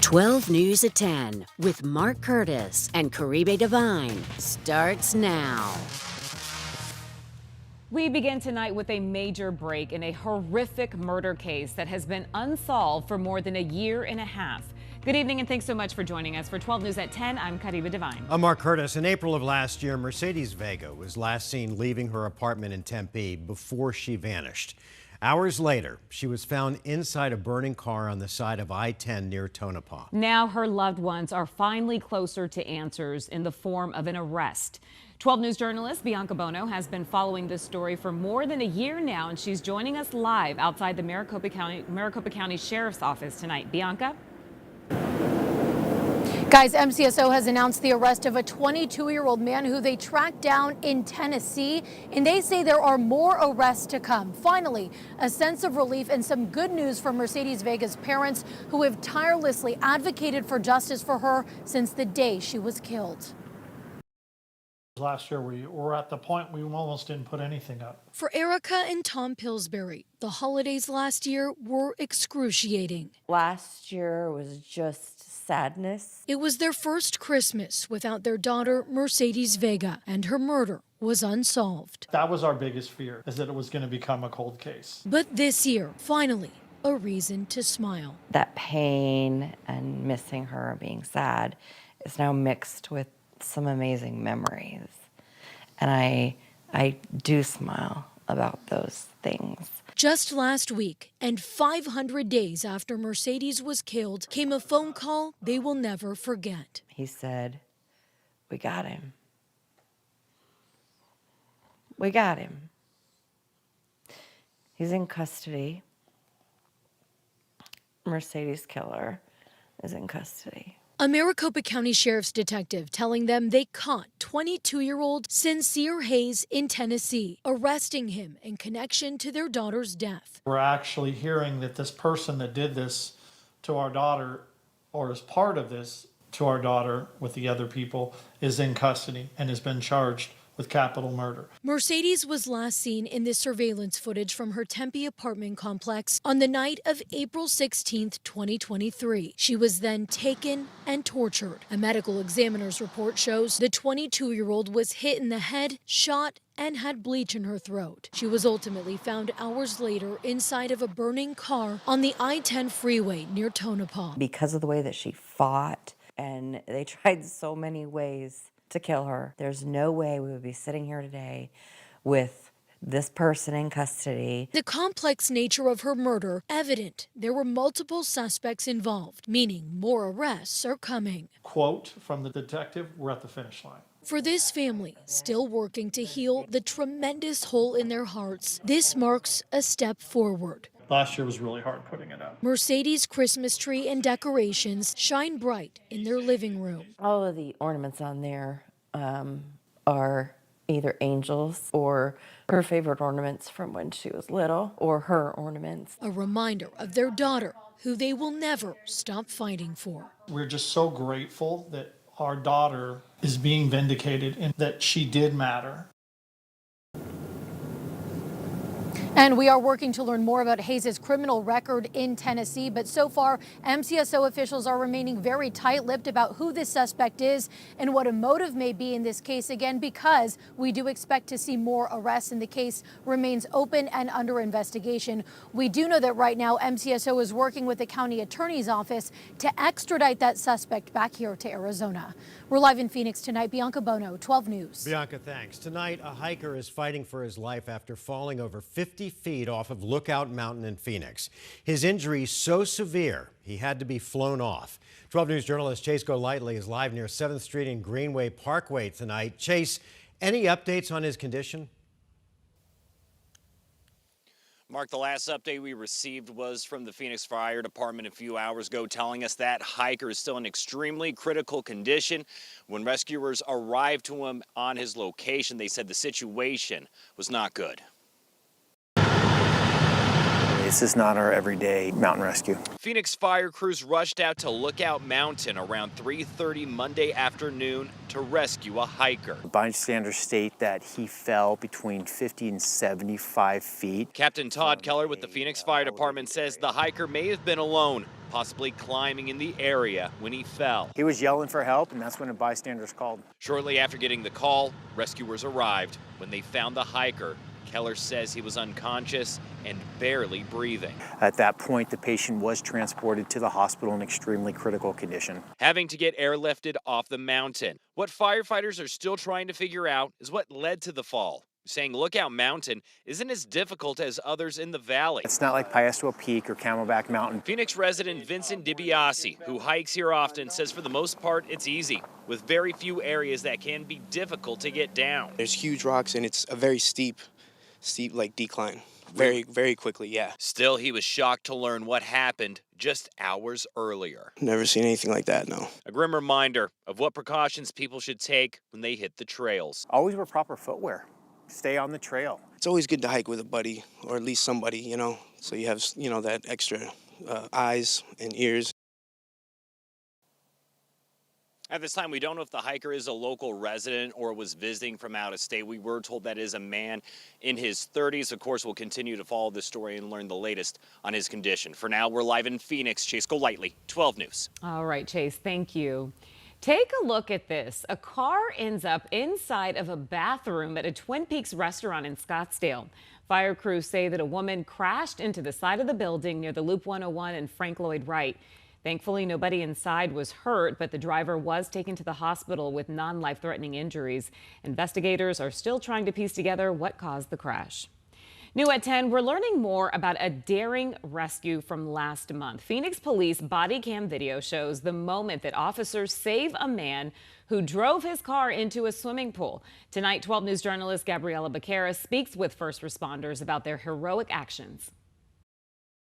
12 News at 10 with Mark Curtis and Caribe Divine starts now. We begin tonight with a major break in a horrific murder case that has been unsolved for more than a year and a half. Good evening and thanks so much for joining us for 12 News at 10. I'm Caribe Divine. I'm Mark Curtis. In April of last year, Mercedes Vega was last seen leaving her apartment in Tempe before she vanished. Hours later, she was found inside a burning car on the side of I-10 near Tonopah. Now her loved ones are finally closer to answers in the form of an arrest. 12 News journalist Bianca Bono has been following this story for more than a year now, and she's joining us live outside the Maricopa County Sheriff's Office tonight. Bianca? Guys, MCSO has announced the arrest of a 22-year-old man who they tracked down in Tennessee, and they say there are more arrests to come. Finally, a sense of relief and some good news from Mercedes Vega's parents, who have tirelessly advocated for justice for her since the day she was killed. Last year, we were at the point we almost didn't put anything up. For Erica and Tom Pillsbury, the holidays last year were excruciating. Last year was just sadness. It was their first Christmas without their daughter, Mercedes Vega, and her murder was unsolved. That was our biggest fear, is that it was going to become a cold case. But this year, finally, a reason to smile. That pain and missing her and being sad is now mixed with some amazing memories. And I do smile about those things. Just last week, and 500 days after Mercedes was killed, came a phone call they will never forget. He said, "We got him. We got him. He's in custody. Mercedes killer is in custody." A Maricopa County Sheriff's detective telling them they caught 22-year-old Sincere Hayes in Tennessee, arresting him in connection to their daughter's death. We're actually hearing that this person that did this to our daughter, or is part of this to our daughter with the other people, is in custody and has been charged with capital murder. Mercedes was last seen in this surveillance footage from her Tempe apartment complex on the night of April 16, 2023. She was then taken and tortured. A medical examiner's report shows the 22-year-old was hit in the head, shot, and had bleach in her throat. She was ultimately found hours later inside of a burning car on the I-10 freeway near Tonopah. Because of the way that she fought, and they tried so many ways to kill her, there's no way we would be sitting here today with this person in custody. The complex nature of her murder evident. There were multiple suspects involved, meaning more arrests are coming. Quote from the detective, "We're at the finish line." For this family, still working to heal the tremendous hole in their hearts, this marks a step forward. Last year was really hard putting it up. Mercedes' Christmas tree and decorations shine bright in their living room. All of the ornaments on there are either angels or her favorite ornaments from when she was little, or her ornaments. A reminder of their daughter, who they will never stop fighting for. We're just so grateful that our daughter is being vindicated and that she did matter. And we are working to learn more about Hayes' criminal record in Tennessee. But so far, MCSO officials are remaining very tight-lipped about who this suspect is and what a motive may be in this case, again, because we do expect to see more arrests and the case remains open and under investigation. We do know that right now MCSO is working with the county attorney's office to extradite that suspect back here to Arizona. We're live in Phoenix tonight. Bianca Bono, 12 News. Bianca, thanks. Tonight, a hiker is fighting for his life after falling over 50 feet off of Lookout Mountain in Phoenix. His injury so severe, he had to be flown off. 12 News journalist Chase Golightly is live near 7th Street and Greenway Parkway tonight. Chase, any updates on his condition? Mark, the last update we received was from the Phoenix Fire Department a few hours ago, telling us that hiker is still in extremely critical condition. When rescuers arrived to him on his location, they said the situation was not good. This is not our everyday mountain rescue. Phoenix fire crews rushed out to Lookout Mountain around 3:30 Monday afternoon to rescue a hiker. Bystanders state that he fell between 50 and 75 feet. Captain Todd Keller with the Phoenix Fire Department says the hiker may have been alone possibly climbing in the area when he fell. He was yelling for help, and that's when the bystanders called. Shortly after getting the call, rescuers arrived. When they found the hiker, Keller says he was unconscious and barely breathing. At that point, the patient was transported to the hospital in extremely critical condition. Having to get airlifted off the mountain. What firefighters are still trying to figure out is what led to the fall, saying Lookout Mountain isn't as difficult as others in the valley. It's not like Piestewo Peak or Camelback Mountain. Phoenix resident Vincent DiBiase, who hikes here often, says for the most part it's easy, with very few areas that can be difficult to get down. There's huge rocks and it's a very steep like decline. Very, very quickly, yeah. Still, he was shocked to learn what happened just hours earlier. Never seen anything like that, no. A grim reminder of what precautions people should take when they hit the trails. Always wear proper footwear. Stay on the trail. It's always good to hike with a buddy, or at least somebody, so you have, that extra eyes and ears. At this time, we don't know if the hiker is a local resident or was visiting from out of state. We were told that is a man in his 30s. Of course, we'll continue to follow this story and learn the latest on his condition. For now, we're live in Phoenix. Chase Golightly, 12 News. All right, Chase, thank you. Take a look at this. A car ends up inside of a bathroom at a Twin Peaks restaurant in Scottsdale. Fire crews say that a woman crashed into the side of the building near the Loop 101 and Frank Lloyd Wright. Thankfully, nobody inside was hurt, but the driver was taken to the hospital with non-life-threatening injuries. Investigators are still trying to piece together what caused the crash. New at 10, we're learning more about a daring rescue from last month. Phoenix police body cam video shows the moment that officers save a man who drove his car into a swimming pool. Tonight, 12 News journalist Gabriela Becerra speaks with first responders about their heroic actions.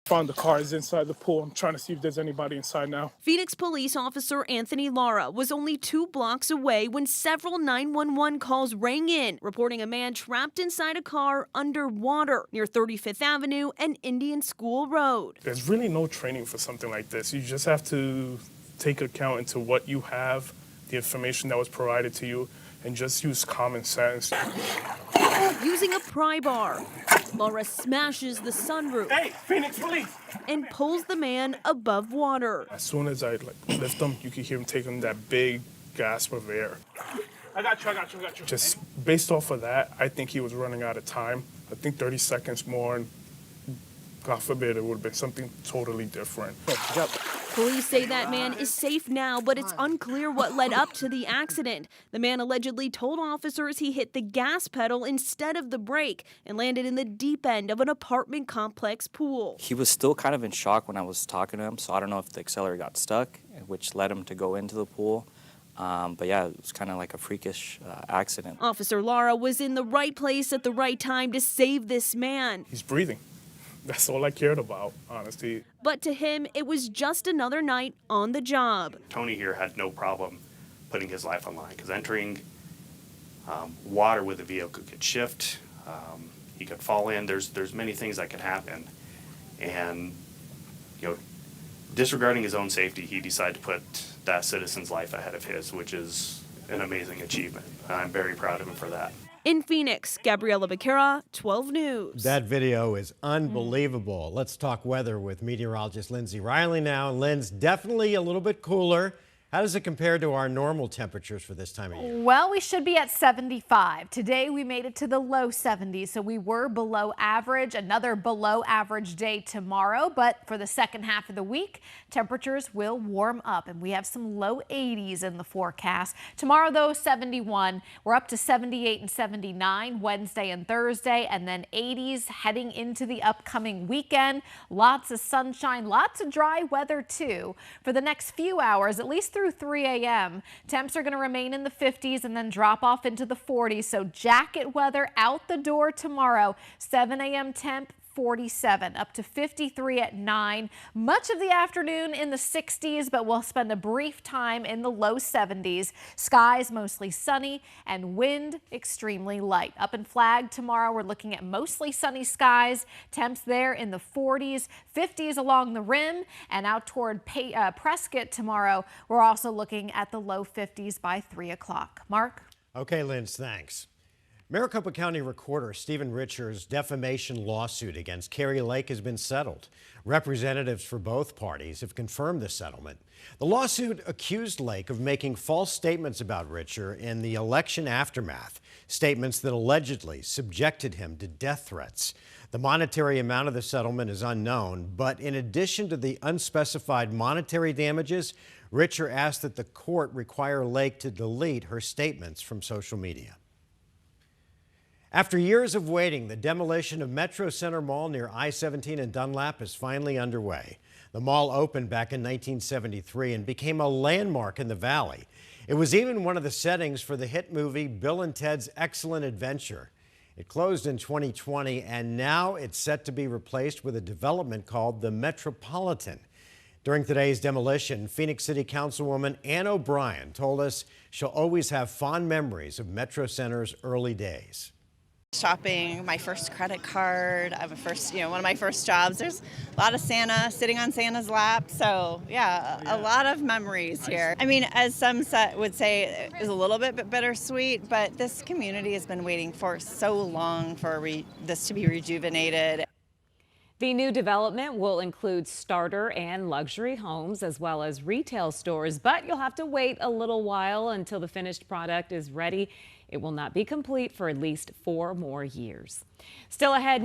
Found the cars inside the pool. I'm trying to see if there's anybody inside now. Phoenix police officer Anthony Lara was only 2 blocks away when several 911 calls rang in, reporting a man trapped inside a car underwater near 35th Avenue and Indian School Road. There's really no training for something like this. You just have to take account into what you have, the information that was provided to you, and just use common sense. Using a pry bar, Laura smashes the sunroof. Hey, Phoenix police! And pulls the man above water. As soon as I lift him, you can hear him taking that big gasp of air. I got you. Just based off of that, I think he was running out of time. I think 30 seconds more, and God forbid, it would have been something totally different. Police say that man is safe now, but it's unclear what led up to the accident. The man allegedly told officers he hit the gas pedal instead of the brake and landed in the deep end of an apartment complex pool. He was still kind of in shock when I was talking to him, so I don't know if the accelerator got stuck, which led him to go into the pool. But yeah, it was kind of like a freakish accident. Officer Lara was in the right place at the right time to save this man. He's breathing. That's all I cared about, honestly. But to him, it was just another night on the job. Tony here had no problem putting his life on the line because entering water with a vehicle could shift, he could fall in. There's many things that can happen, and disregarding his own safety, he decided to put that citizen's life ahead of his, which is an amazing achievement. I'm very proud of him for that. In Phoenix, Gabriela Becerra, 12 News. That video is unbelievable. Let's talk weather with meteorologist Lindsay Riley now. And Lynn's definitely a little bit cooler. How does it compare to our normal temperatures for this time of year? Well, we should be at 75. Today we made it to the low 70s, so we were below average. Another below average day tomorrow, but for the second half of the week, temperatures will warm up and we have some low 80s in the forecast. Tomorrow, though, 71. We're up to 78 and 79 Wednesday and Thursday, and then 80s heading into the upcoming weekend. Lots of sunshine, lots of dry weather, too. For the next few hours, at least through 3 a.m. Temps are going to remain in the 50s and then drop off into the 40s. So jacket weather out the door tomorrow. 7 a.m. temp, 47, up to 53 at 9. Much of the afternoon in the 60s, but we'll spend a brief time in the low 70s. Skies mostly sunny and wind extremely light. Up in Flag tomorrow, we're looking at mostly sunny skies. Temps there in the 40s, 50s along the rim, and out toward Prescott tomorrow, we're also looking at the low 50s by 3 o'clock. Mark? Okay, Linz, thanks. Maricopa County Recorder Stephen Richer's defamation lawsuit against Kari Lake has been settled. Representatives for both parties have confirmed the settlement. The lawsuit accused Lake of making false statements about Richer in the election aftermath, statements that allegedly subjected him to death threats. The monetary amount of the settlement is unknown, but in addition to the unspecified monetary damages, Richer asked that the court require Lake to delete her statements from social media. After years of waiting, the demolition of Metro Center Mall near I-17 and Dunlap is finally underway. The mall opened back in 1973 and became a landmark in the valley. It was even one of the settings for the hit movie Bill and Ted's Excellent Adventure. It closed in 2020, and now it's set to be replaced with a development called the Metropolitan. During today's demolition, Phoenix City Councilwoman Ann O'Brien told us she'll always have fond memories of Metro Center's early days. Shopping, my first credit card, one of my first jobs. There's a lot of Santa, sitting on Santa's lap. So yeah, a lot of memories here. I mean, as some would say, is a little bit bittersweet, but this community has been waiting for so long for this to be rejuvenated. The new development will include starter and luxury homes as well as retail stores, but you'll have to wait a little while until the finished product is ready. It will not be complete for at least 4 more years. Still ahead.